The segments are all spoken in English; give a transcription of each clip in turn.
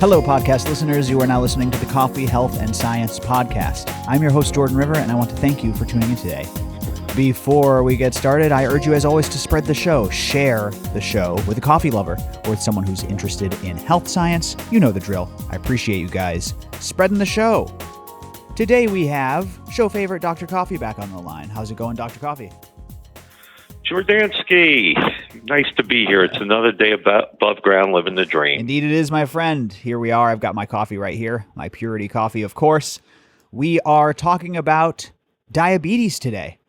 Hello, podcast listeners. You are now listening to the Coffee, Health, and Science podcast. I'm your host, Jordan River, and I want to thank you for tuning in today. Before we get started, I urge you, as always, to spread the show. Share the show with a coffee lover or with someone who's interested in health science. You know the drill. I appreciate you guys spreading the show. Today we have show favorite Dr. Coffee back on the line. How's it going, Dr. Coffee? Jordansky, nice to be here. It's another day above ground living the dream. Indeed it is, my friend. Here we are. I've got my coffee right here, my Purity coffee, of course. We are talking about diabetes today.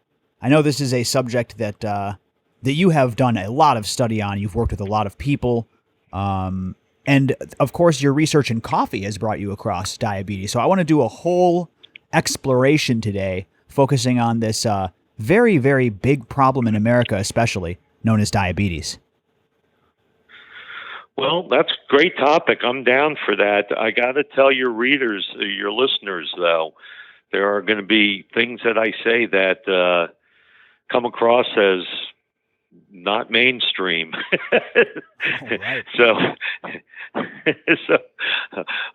I know this is a subject that you have done a lot of study on. You've worked with a lot of people. And, of course, your research in coffee has brought you across diabetes. So I want to do a whole exploration today focusing on this very, very big problem in America, especially, known as diabetes. Well, that's a great topic. I'm down for that. I got to tell your readers, your listeners, though, there are going to be things that I say that come across as not mainstream. Right. So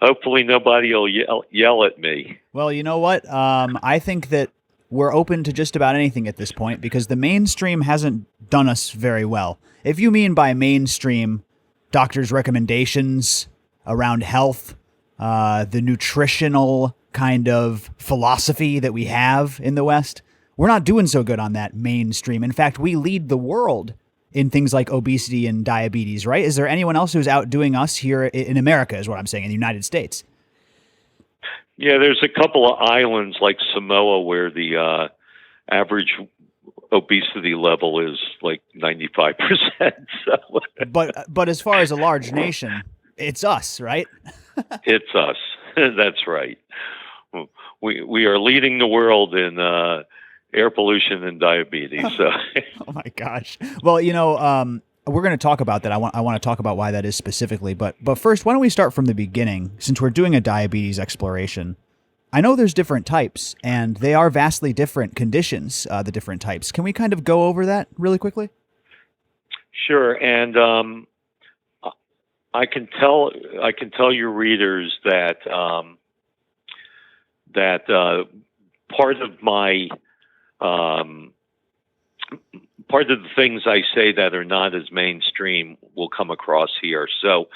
hopefully nobody will yell at me. Well, you know what? I think that we're open to just about anything at this point because the mainstream hasn't done us very well. If you mean by mainstream, doctors' recommendations around health, the nutritional kind of philosophy that we have in the West, we're not doing so good on that mainstream. In fact, we lead the world in things like obesity and diabetes, right? Is there anyone else who's outdoing us here in America, is what I'm saying, in the United States? Yeah, there's a couple of islands like Samoa where the average obesity level is like 95%. So. But as far as a large nation, it's us, right? It's us. That's right. We are leading the world in air pollution and diabetes. So. Oh my gosh. Well, you know, we're going to talk about that. I want to talk about why that is specifically. But first, why don't we start from the beginning? Since we're doing a diabetes exploration, I know there's different types, and they are vastly different conditions. The different types. Can we kind of go over that really quickly? Sure, and I can tell your readers that part of my part of the things I say that are not as mainstream will come across here. So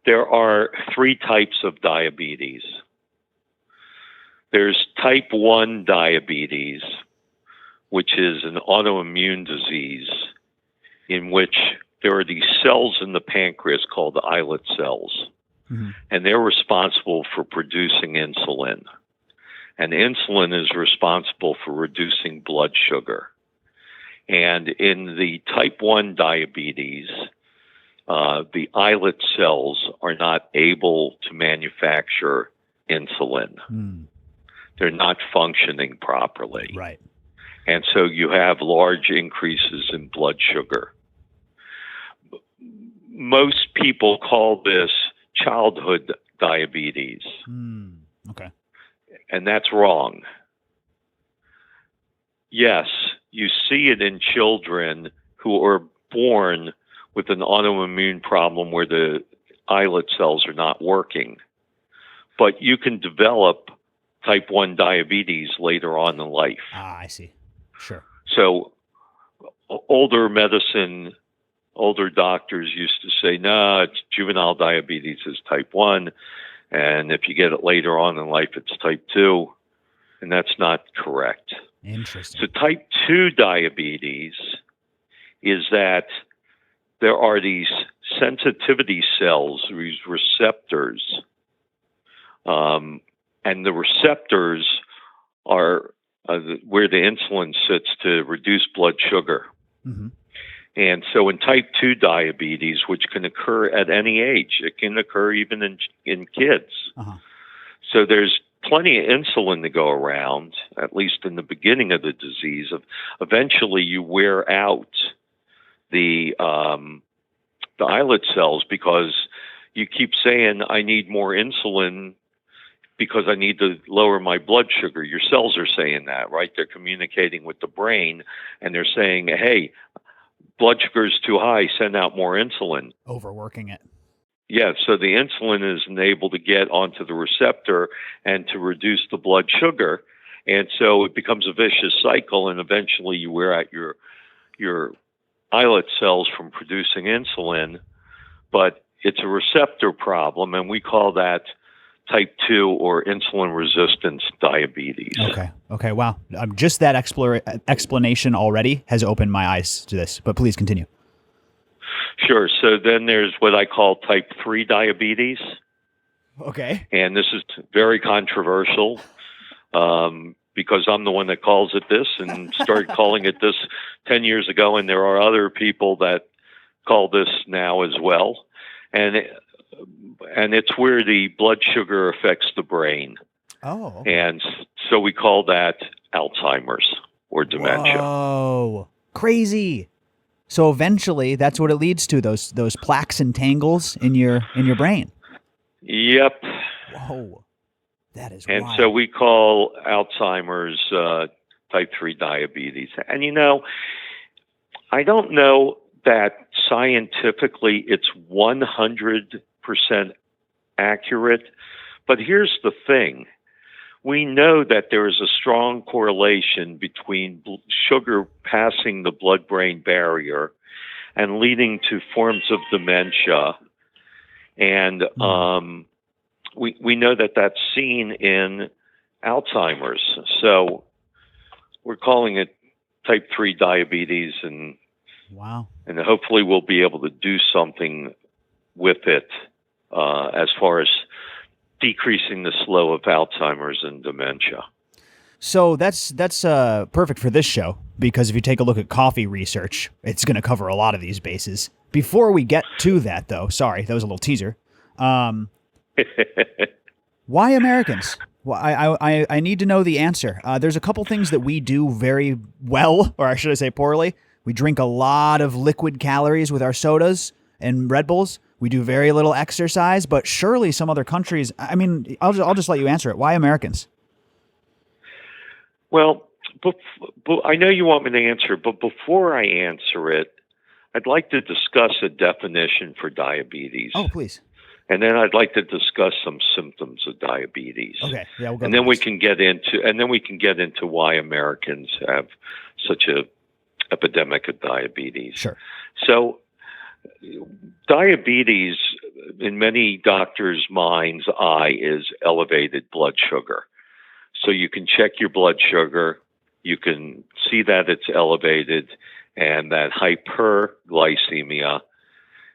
there are three types of diabetes. There's type 1 diabetes, which is an autoimmune disease in which there are these cells in the pancreas called islet cells, and they're responsible for producing insulin. And insulin is responsible for reducing blood sugar. And in the type 1 diabetes, the islet cells are not able to manufacture insulin. They're not functioning properly. Right. And so you have large increases in blood sugar. Most people call this childhood diabetes. Okay. And that's wrong. Yes, you see it in children who are born with an autoimmune problem where the islet cells are not working. But you can develop type 1 diabetes later on in life. I see. Sure. So older doctors used to say, no, it's juvenile diabetes is type 1. And if you get it later on in life, it's type 2. And that's not correct. Interesting. So type 2 diabetes is that there are these sensitivity cells, these receptors, and the receptors are where the insulin sits to reduce blood sugar. And so in type 2 diabetes, which can occur at any age, it can occur even in kids. So there's plenty of insulin to go around, at least in the beginning of the disease. Eventually you wear out the islet cells because you keep saying, I need more insulin because I need to lower my blood sugar. Your cells are saying that, right? They're communicating with the brain, and they're saying, hey, blood sugar is too high, send out more insulin. Overworking it. Yeah, so the insulin isn't able to get onto the receptor and to reduce the blood sugar. And so it becomes a vicious cycle, and eventually you wear out your islet cells from producing insulin. But it's a receptor problem, and we call that type 2 or insulin resistance diabetes. Okay. Wow. Just that explanation already has opened my eyes to this, but please continue. Sure. So then there's what I call type 3 diabetes. Okay. And this is very controversial because I'm the one that calls it this and started calling it this 10 years ago. And there are other people that call this now as well. And it's where the blood sugar affects the brain. Oh. Okay. And so we call that Alzheimer's or dementia. Oh, crazy. So eventually that's what it leads to, those plaques and tangles in your brain. Yep. Whoa. That is And wild. so we call Alzheimer's type 3 diabetes. And I don't know that scientifically it's 100% accurate, but here's the thing. We know that there is a strong correlation between sugar passing the blood-brain barrier and leading to forms of dementia. And we know that that's seen in Alzheimer's. So we're calling it type 3 diabetes, and wow. And hopefully we'll be able to do something with it as far as decreasing the slow of Alzheimer's and dementia. So that's perfect for this show, because if you take a look at coffee research, it's going to cover a lot of these bases. Before we get to that, though, sorry, that was a little teaser. Why Americans? Well, I need to know the answer. There's a couple things that we do very well, or should I say poorly. We drink a lot of liquid calories with our sodas and Red Bulls. We do very little exercise, but surely some other countries. I mean, I'll just let you answer it. Why Americans? Well, I know you want me to answer, but before I answer it, I'd like to discuss a definition for diabetes. Oh, please. And then I'd like to discuss some symptoms of diabetes. Okay. Yeah, we'll go. And then we can get into why Americans have such a epidemic of diabetes. Sure. So diabetes, in many doctors' mind's eye, is elevated blood sugar. So you can check your blood sugar, you can see that it's elevated, and that hyperglycemia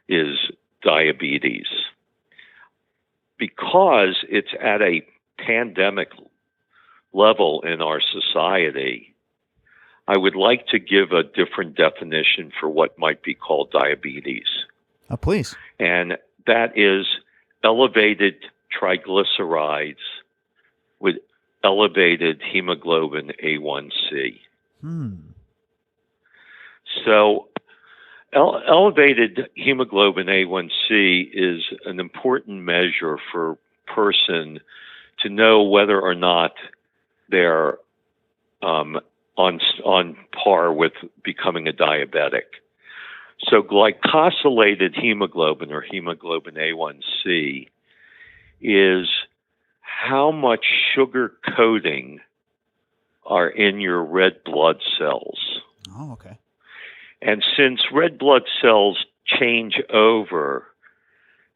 is diabetes. Because it's at a pandemic level in our society, I would like to give a different definition for what might be called diabetes. Oh, please. And that is elevated triglycerides with elevated hemoglobin A1C. So elevated hemoglobin A1C is an important measure for a person to know whether or not they're on par with becoming a diabetic. So glycosylated hemoglobin, or hemoglobin A1C, is how much sugar coating are in your red blood cells. Oh, okay. And since red blood cells change over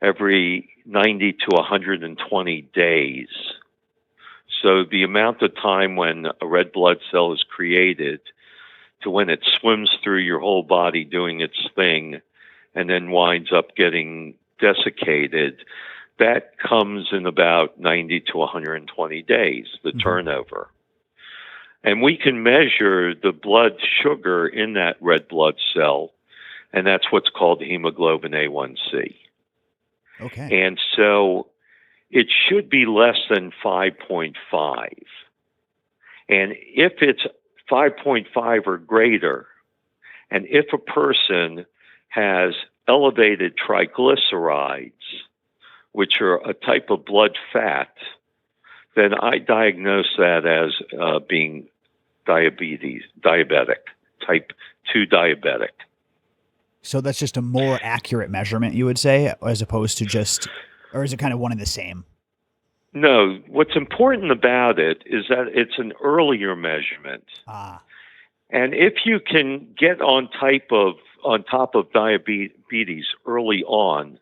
every 90 to 120 days, so the amount of time when a red blood cell is created to when it swims through your whole body doing its thing and then winds up getting desiccated, that comes in about 90 to 120 days, the turnover. And we can measure the blood sugar in that red blood cell, and that's what's called hemoglobin A1C. Okay. And so it should be less than 5.5. And if it's 5.5 or greater, and if a person has elevated triglycerides, which are a type of blood fat, then I diagnose that as being diabetic, type 2 diabetic. So that's just a more accurate measurement, you would say, as opposed to just, or is it kind of one and the same? No, what's important about it is that it's an earlier measurement. Ah, And if you can get on top of diabetes early on,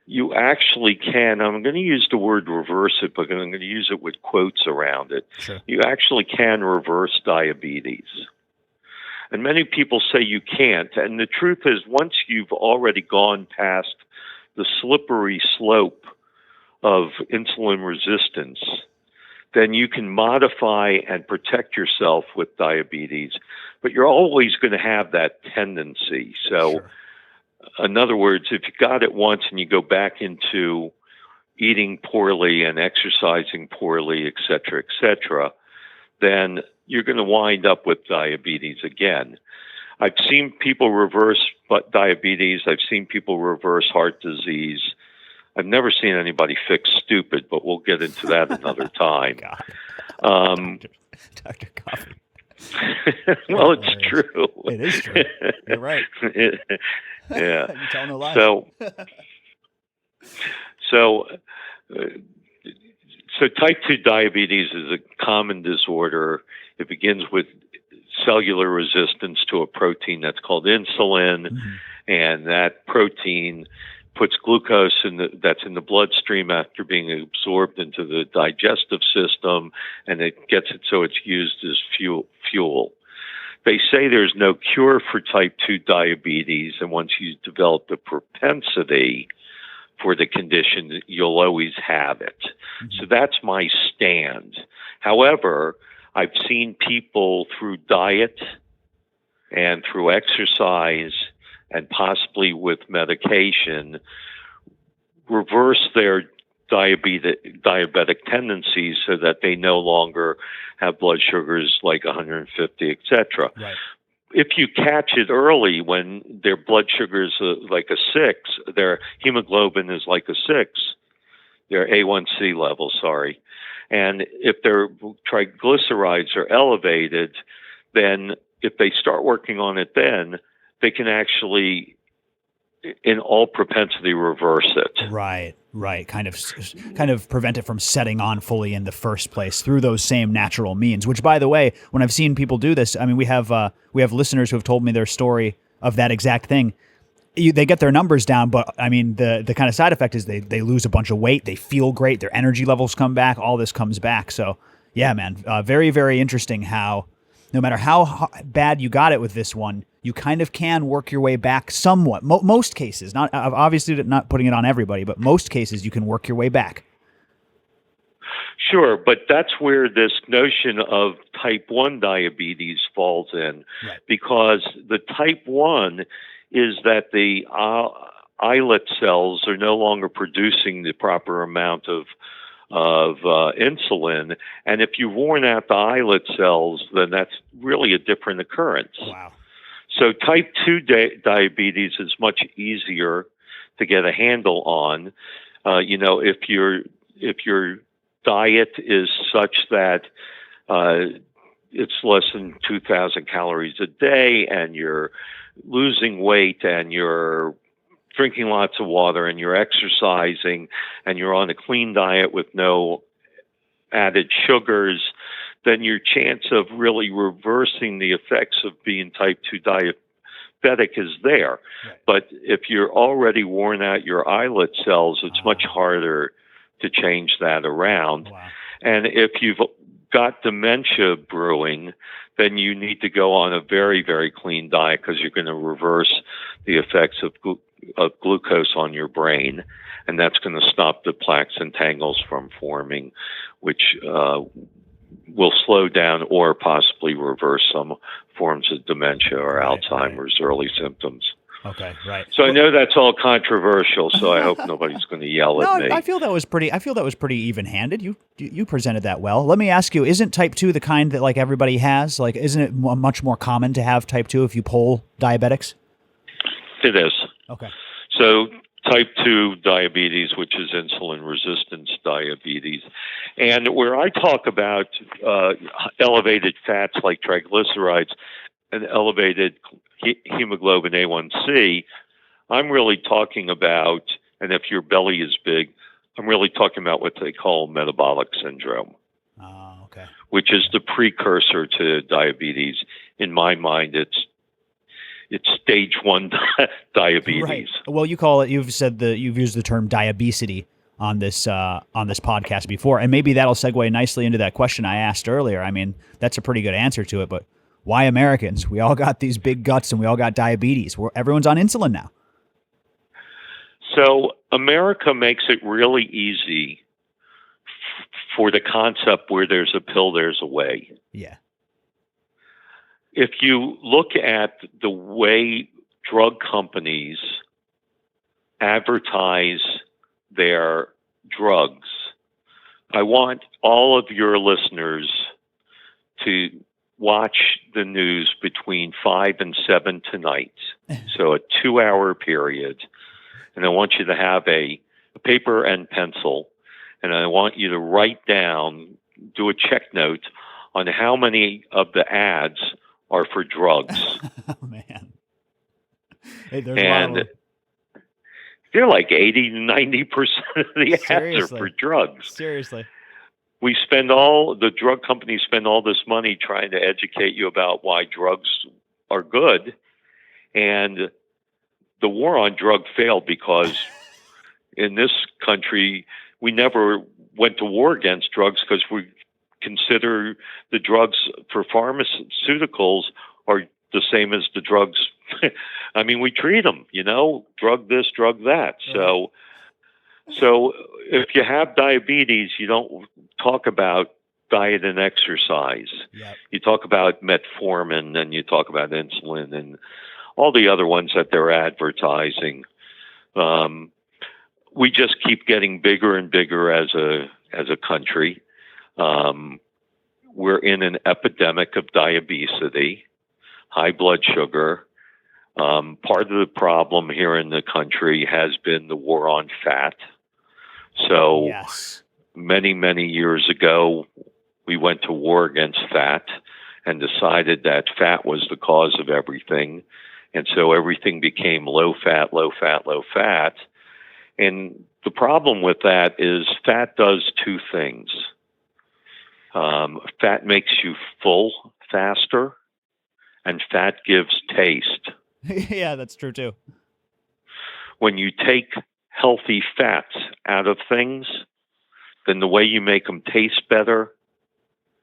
you actually can. I'm going to use the word reverse it, but I'm going to use it with quotes around it. sure. You actually can reverse diabetes. And many people say you can't. And the truth is, once you've already gone past the slippery slope of insulin resistance, then you can modify and protect yourself with diabetes, but you're always going to have that tendency. So, Sure. in other words, if you got it once and you go back into eating poorly and exercising poorly, et cetera, then you're going to wind up with diabetes again. I've seen people reverse diabetes. I've seen people reverse heart disease. I've never seen anybody fix stupid, but we'll get into that another time. God. Dr. Coffee. Well, it's true. It is true. You're right. Yeah. You tell no lies. So type 2 diabetes is a common disorder. It begins with cellular resistance to a protein that's called insulin, and that protein puts glucose that's in the bloodstream after being absorbed into the digestive system, and it gets it so it's used as fuel. They say there's no cure for type 2 diabetes, and once you develop the propensity for the condition, you'll always have it. So that's my stand. However, I've seen people through diet and through exercise and possibly with medication reverse their diabetic tendencies so that they no longer have blood sugars like 150, etc. Right. If you catch it early when their blood sugar is like a 6, their hemoglobin is like a 6, their A1C level, sorry, and if their triglycerides are elevated, then if they start working on it then, they can actually, in all propensity, reverse it. Right. Kind of prevent it from setting on fully in the first place through those same natural means. Which, by the way, when I've seen people do this, I mean, we have listeners who have told me their story of that exact thing. They get their numbers down, but I mean, the kind of side effect is they lose a bunch of weight, they feel great, their energy levels come back, all this comes back. So, yeah, man, very, very interesting how no matter how bad you got it with this one, you kind of can work your way back somewhat. Most cases, not obviously not putting it on everybody, but most cases you can work your way back. Sure, but that's where this notion of type 1 diabetes falls in, right. Because the type 1 is that the islet cells are no longer producing the proper amount of insulin, and if you've worn out the islet cells, then that's really a different occurrence. Wow. So type 2 diabetes is much easier to get a handle on. If your diet is such that it's less than 2,000 calories a day, and you're losing weight, and you're drinking lots of water, and you're exercising, and you're on a clean diet with no added sugars, then your chance of really reversing the effects of being type 2 diabetic is there. Right. But if you're already worn out your islet cells, it's much harder to change that around. Wow. And if you've got dementia brewing, then you need to go on a very, very clean diet because you're going to reverse the effects of glucose on your brain, and that's going to stop the plaques and tangles from forming, which will slow down or possibly reverse some forms of dementia or Alzheimer's early symptoms. Okay, right. So I know that's all controversial, so I hope nobody's going to yell at me. I feel that was pretty even-handed. You presented that well. Let me ask you, isn't type 2 the kind that like everybody has? Like, isn't it much more common to have type 2 if you poll diabetics? It is. Okay. So type 2 diabetes, which is insulin resistance diabetes. And where I talk about elevated fats like triglycerides and elevated hemoglobin A1C, I'm really talking about, and if your belly is big, I'm really talking about what they call metabolic syndrome, Okay. which is the precursor to diabetes. In my mind, it's stage 1 diabetes. Right. Well, you've used the term diabesity on this podcast before, and maybe that'll segue nicely into that question I asked earlier. I mean, that's a pretty good answer to it, but why Americans? We all got these big guts and we all got diabetes. Everyone's on insulin now. So America makes it really easy for the concept where there's a pill, there's a way. Yeah. If you look at the way drug companies advertise their drugs, I want all of your listeners to watch the news between 5 and 7 tonight. So a 2-hour period. And I want you to have a paper and pencil, and I want you to write down, do a check note on how many of the ads are for drugs. Oh, man. Hey, there's and a lot of them. They're like 80 to 90% of the ads Seriously. are for drugs. Seriously. The drug companies spend all this money trying to educate you about why drugs are good. And the war on drug failed because in this country, we never went to war against drugs because we consider the drugs for pharmaceuticals are the same as the drugs. I mean, we treat them, drug this, drug that. So if you have diabetes, you don't talk about diet and exercise. Yep. You talk about metformin and you talk about insulin and all the other ones that they're advertising. We just keep getting bigger and bigger as a country. We're in an epidemic of diabetes, high blood sugar. Part of the problem here in the country has been the war on fat. So yes. many, many years ago, we went to war against fat and decided that fat was the cause of everything. And so everything became low fat, low fat, low fat. And the problem with that is fat does two things. Fat makes you full faster, and fat gives taste. Yeah, that's true too. When you take healthy fats out of things, then the way you make them taste better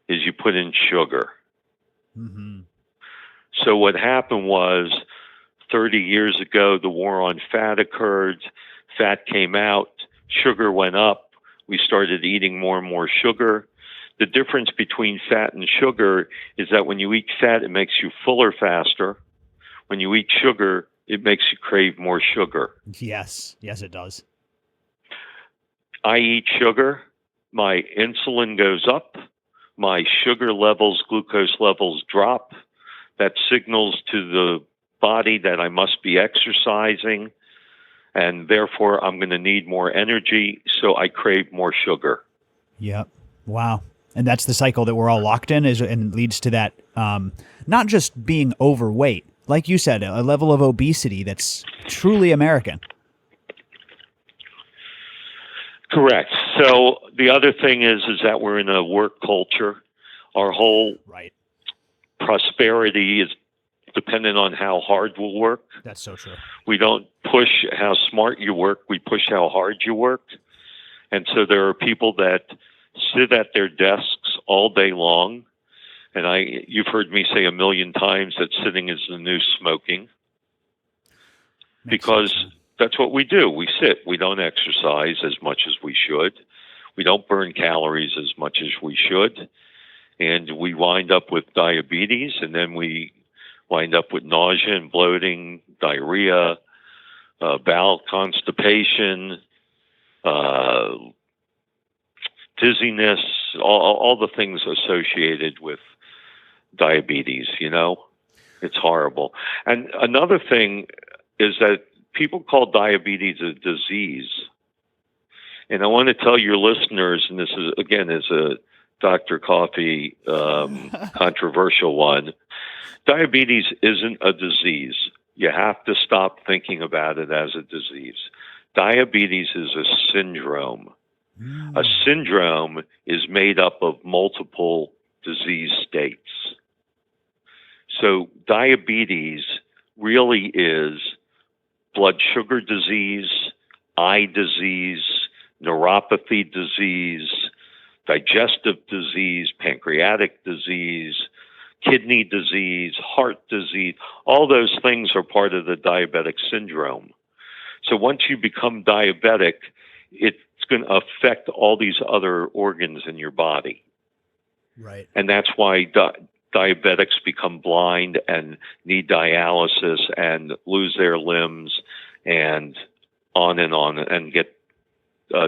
is you put in sugar. Mm-hmm. So what happened was 30 years ago, the war on fat occurred. Fat came out, sugar went up. We started eating more and more sugar. The difference between fat and sugar is that when you eat fat, it makes you fuller faster. When you eat sugar, it makes you crave more sugar. Yes, it does. I eat sugar, my insulin goes up, my sugar levels, glucose levels drop. That signals to the body that I must be exercising, and therefore I'm going to need more energy, so I crave more sugar. Yep. Wow. And that's the cycle that we're all locked in, and leads to that, not just being overweight, like you said, a level of obesity that's truly American. Correct. So the other thing is that we're in a work culture. Our whole prosperity is dependent on how hard we'll work. That's so true. We don't push how smart you work. We push how hard you work. And so there are people that sit at their desks all day long. And you've heard me say a million times that sitting is the new smoking. Because that's what we do. We sit. We don't exercise as much as we should. We don't burn calories as much as we should. And we wind up with diabetes, and then we wind up with nausea and bloating, diarrhea, bowel constipation, dizziness, all the things associated with diabetes, It's horrible. And another thing is that people call diabetes a disease. And I want to tell your listeners, and this is a Dr. Coffee controversial one, Diabetes isn't a disease. You have to stop thinking about it as a disease. Diabetes is a syndrome. A syndrome is made up of multiple disease states. So diabetes really is blood sugar disease, eye disease, neuropathy disease, digestive disease, pancreatic disease, kidney disease, heart disease. All those things are part of the diabetic syndrome. So once you become diabetic, it's going to affect all these other organs in your body. Right. And that's why diabetics become blind and need dialysis and lose their limbs and on and get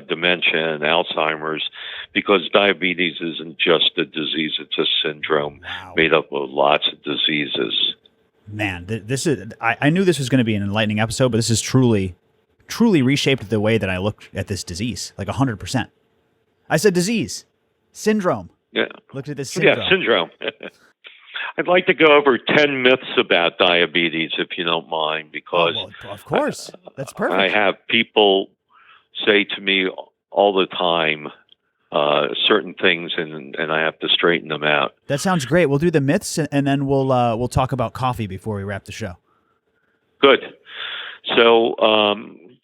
dementia and Alzheimer's, because diabetes isn't just a disease, it's a syndrome made up of lots of diseases. Man, this is, I knew this was going to be an enlightening episode, but this has truly reshaped the way that I look at this disease, like 100%. I said disease, syndrome. Yeah. Looked at this syndrome. Yeah, syndrome. I'd like to go over 10 myths about diabetes, if you don't mind, because of course, that's perfect. I have people say to me all the time certain things, and I have to straighten them out. That sounds great. We'll do the myths, and then we'll talk about coffee before we wrap the show. Good. So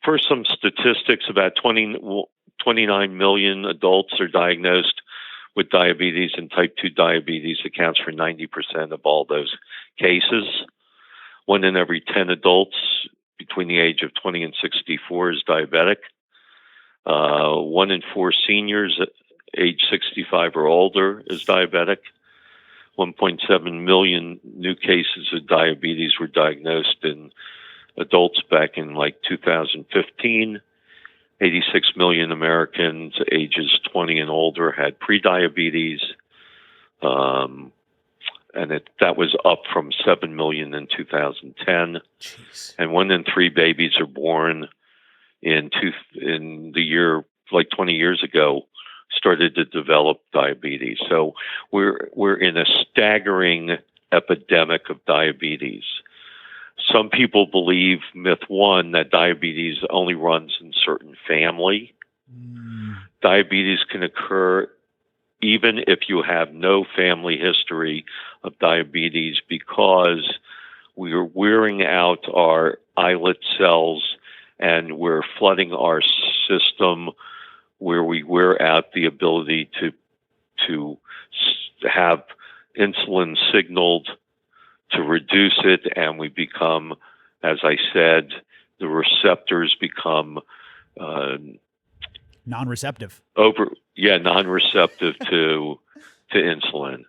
first, some statistics. About 29 million adults are diagnosed with diabetes, and type 2 diabetes accounts for 90% of all those cases. 1 in every 10 adults between the age of 20 and 64 is diabetic. 1 in 4 seniors age 65 or older is diabetic. 1.7 million new cases of diabetes were diagnosed in adults back in like 2015. 86 million Americans ages 20 and older had prediabetes, and that was up from 7 million in 2010. Jeez. And 1 in 3 babies are born in the year, like 20 years ago, started to develop diabetes. So we're in a staggering epidemic of diabetes. Some people believe, myth 1, that diabetes only runs in certain family. Diabetes can occur even if you have no family history of diabetes, because we're wearing out our islet cells and we're flooding our system where we wear out the ability to have insulin signaled to reduce it, and we become, as I said, the receptors become non-receptive. Non-receptive to insulin.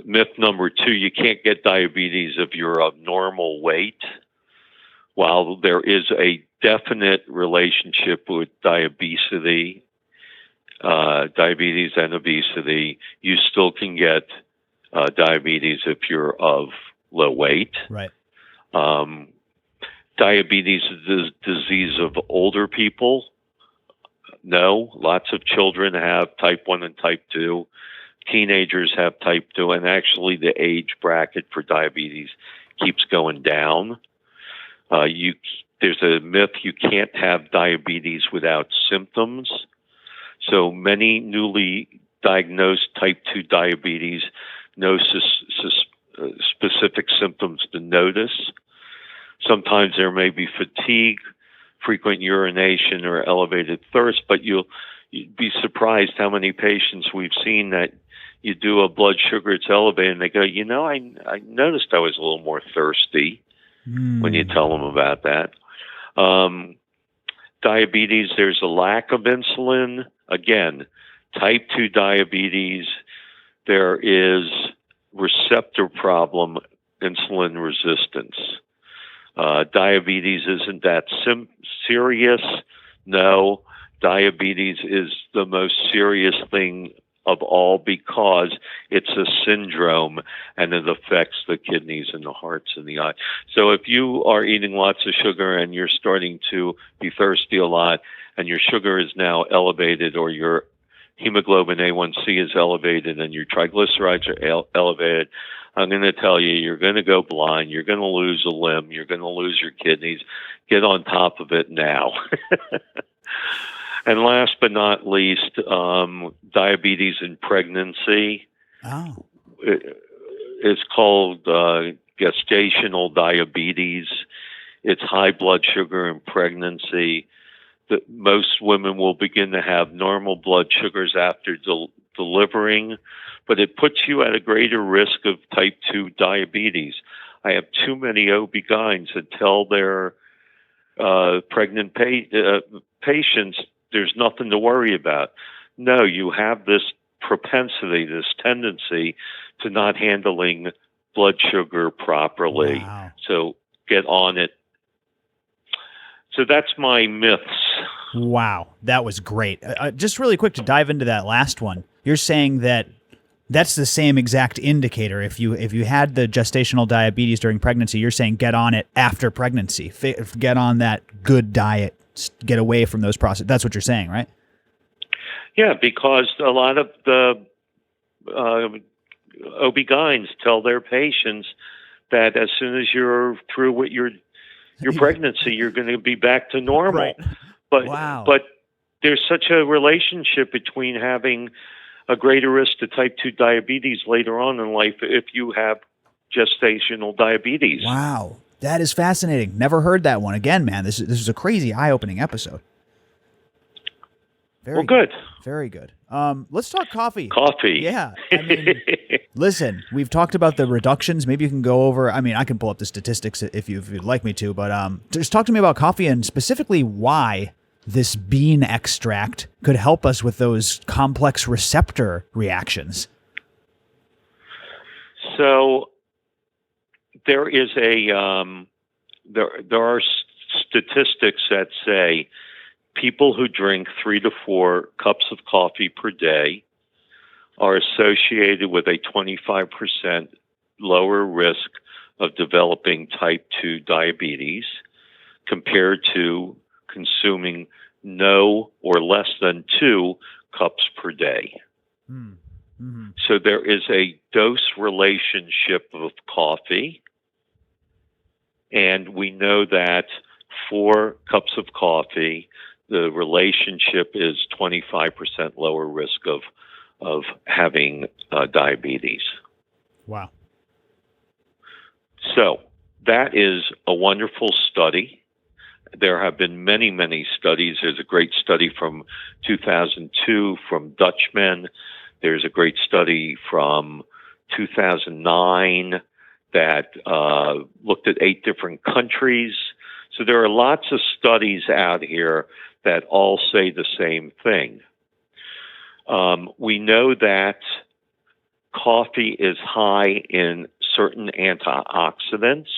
Myth number 2, you can't get diabetes if you're of normal weight. While there is a definite relationship with diabetes and obesity, you still can get diabetes if you're of low weight. Right. Diabetes is a disease of older people. No, lots of children have type 1 and type 2. Teenagers have type 2, and actually the age bracket for diabetes keeps going down. There's a myth you can't have diabetes without symptoms. So many newly diagnosed type 2 diabetes no specific symptoms to notice. Sometimes there may be fatigue, frequent urination, or elevated thirst, but you'd be surprised how many patients we've seen that you do a blood sugar, it's elevated, and they go, I noticed I was a little more thirsty when you tell them about that. Diabetes, there's a lack of insulin. Again, type 2 diabetes, there is receptor problem, insulin resistance. Diabetes isn't that serious. No, diabetes is the most serious thing of all, because it's a syndrome and it affects the kidneys and the hearts and the eye. So if you are eating lots of sugar and you're starting to be thirsty a lot, and your sugar is now elevated, or your hemoglobin A1C is elevated, and your triglycerides are elevated, I'm going to tell you, you're going to go blind. You're going to lose a limb. You're going to lose your kidneys. Get on top of it now. And last but not least, diabetes in pregnancy. Oh. It's called gestational diabetes. It's high blood sugar in pregnancy. Most women will begin to have normal blood sugars after delivering, but it puts you at a greater risk of type 2 diabetes. I have too many OB-GYNs that tell their pregnant patients there's nothing to worry about. No, you have this propensity, this tendency to not handling blood sugar properly. Wow. So get on it. So that's my myths. Wow, that was great. Just really quick to dive into that last one. You're saying that that's the same exact indicator. If you had the gestational diabetes during pregnancy, you're saying get on it after pregnancy. Get on that good diet. Get away from those processes. That's what you're saying, right? Yeah, because a lot of the OB-GYNs tell their patients that as soon as you're through with your pregnancy, you're going to be back to normal. Right. But wow. But there's such a relationship between having a greater risk to type 2 diabetes later on in life if you have gestational diabetes. Wow. That is fascinating. Never heard that one. Again, man, this is a crazy, eye-opening episode. Very good. Very good. Let's talk coffee. Coffee. Yeah. I mean, listen, we've talked about the reductions. Maybe you can go over, I mean, I can pull up the statistics if you'd like me to, but just talk to me about coffee and specifically why this bean extract could help us with those complex receptor reactions. So there is there are statistics that say people who drink 3 to 4 cups of coffee per day are associated with a 25% lower risk of developing type 2 diabetes compared to consuming no or less than 2 cups per day. Mm-hmm. So there is a dose relationship of coffee, and we know that 4 cups of coffee, the relationship is 25% lower risk of having diabetes. Wow. So that is a wonderful study. There have been many, many studies. There's a great study from 2002 from Dutchmen. There's a great study from 2009 that looked at 8 different countries. So there are lots of studies out here that all say the same thing. We know that coffee is high in certain antioxidants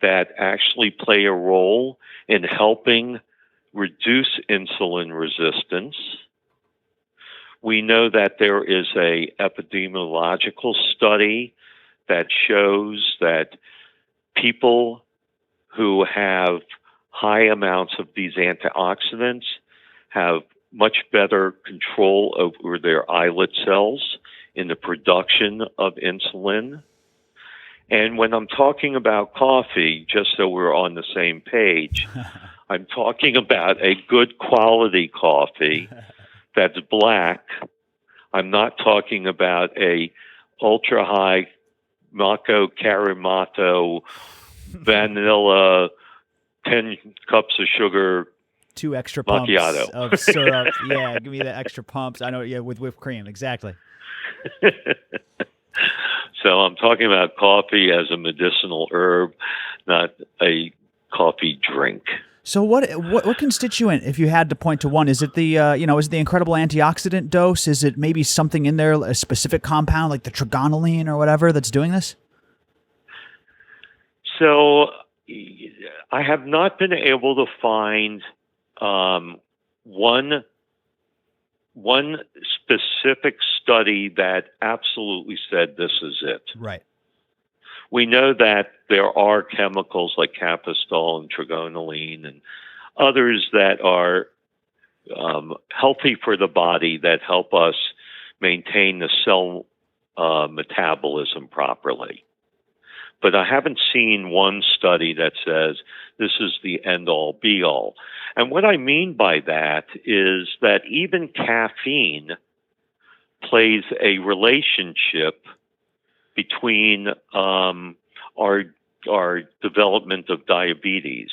that actually play a role in helping reduce insulin resistance. We know that there is an epidemiological study that shows that people who have high amounts of these antioxidants have much better control over their islet cells in the production of insulin. And when I'm talking about coffee, just so we're on the same page, I'm talking about a good quality coffee that's black. I'm not talking about a ultra high Macco Carimato vanilla 10 cups of sugar 2 extra macchiato. Pumps of syrup. Yeah, give me the extra pumps. I know, yeah, with whipped cream, exactly. So I'm talking about coffee as a medicinal herb, not a coffee drink. So what constituent, if you had to point to one, is it the is it the incredible antioxidant dose? Is it maybe something in there, a specific compound like the trigonylene or whatever that's doing this? So I have not been able to find one specific study that absolutely said this is it. Right. We know that there are chemicals like capistol and trigonylene and others that are healthy for the body that help us maintain the cell metabolism properly. But I haven't seen one study that says this is the end-all, be-all. And what I mean by that is that even caffeine plays a relationship between our development of diabetes.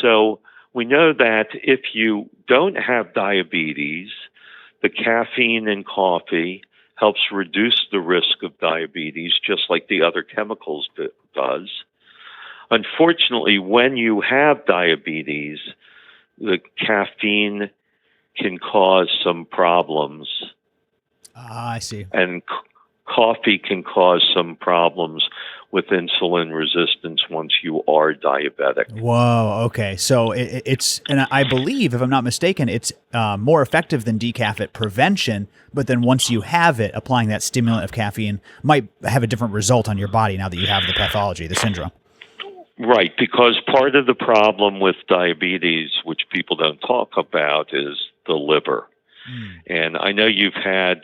So we know that if you don't have diabetes, the caffeine in coffee helps reduce the risk of diabetes, just like the other chemicals does. Unfortunately, when you have diabetes, the caffeine can cause some problems. I see. And coffee can cause some problems with insulin resistance once you are diabetic. Whoa. Okay. So it's, and I believe, if I'm not mistaken, it's more effective than decaf at prevention. But then once you have it, applying that stimulant of caffeine might have a different result on your body now that you have the pathology, the syndrome. Right. Because part of the problem with diabetes, which people don't talk about, is the liver. And I know you've had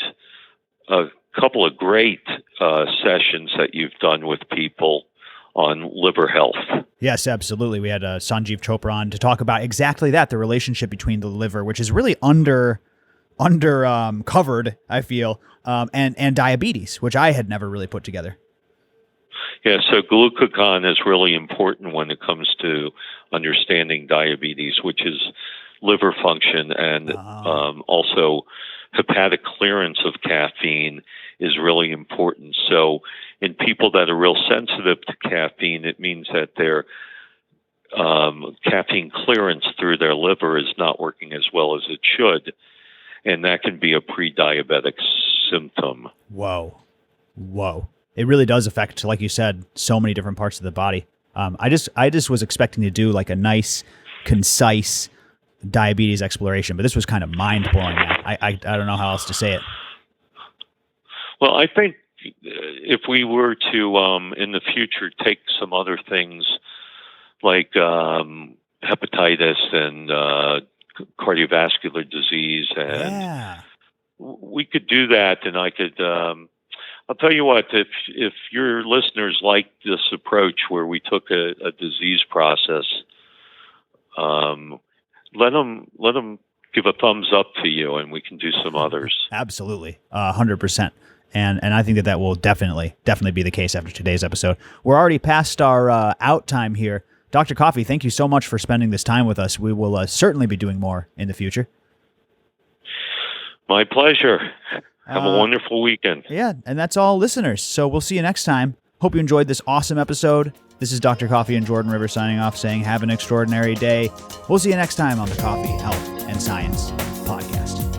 a couple of great sessions that you've done with people on liver health. Yes, absolutely. We had Sanjeev Chopra on to talk about exactly that, the relationship between the liver, which is really under covered, I feel, and diabetes, which I had never really put together. Yeah, so glucagon is really important when it comes to understanding diabetes, which is liver function, and also hepatic clearance of caffeine is really important. So in people that are real sensitive to caffeine, it means that their caffeine clearance through their liver is not working as well as it should, and that can be a pre-diabetic symptom. Whoa. It really does affect, like you said, so many different parts of the body. I just was expecting to do like a nice, concise diabetes exploration, but this was kind of mind-blowing. I don't know how else to say it. Well, I think if we were to, in the future, take some other things like hepatitis and cardiovascular disease, and we could do that, and I could... I'll tell you what, if your listeners like this approach where we took a disease process, let them give a thumbs up to you, and we can do some others. Absolutely, 100%. And I think that will definitely be the case after today's episode. We're already past our out time here. Dr. Coffey, thank you so much for spending this time with us. We will certainly be doing more in the future. My pleasure. Have a wonderful weekend. Yeah, and that's all, listeners. So we'll see you next time. Hope you enjoyed this awesome episode. This is Dr. Coffey and Jordan Rivers signing off, saying have an extraordinary day. We'll see you next time on the Coffee, Health, and Science Podcast.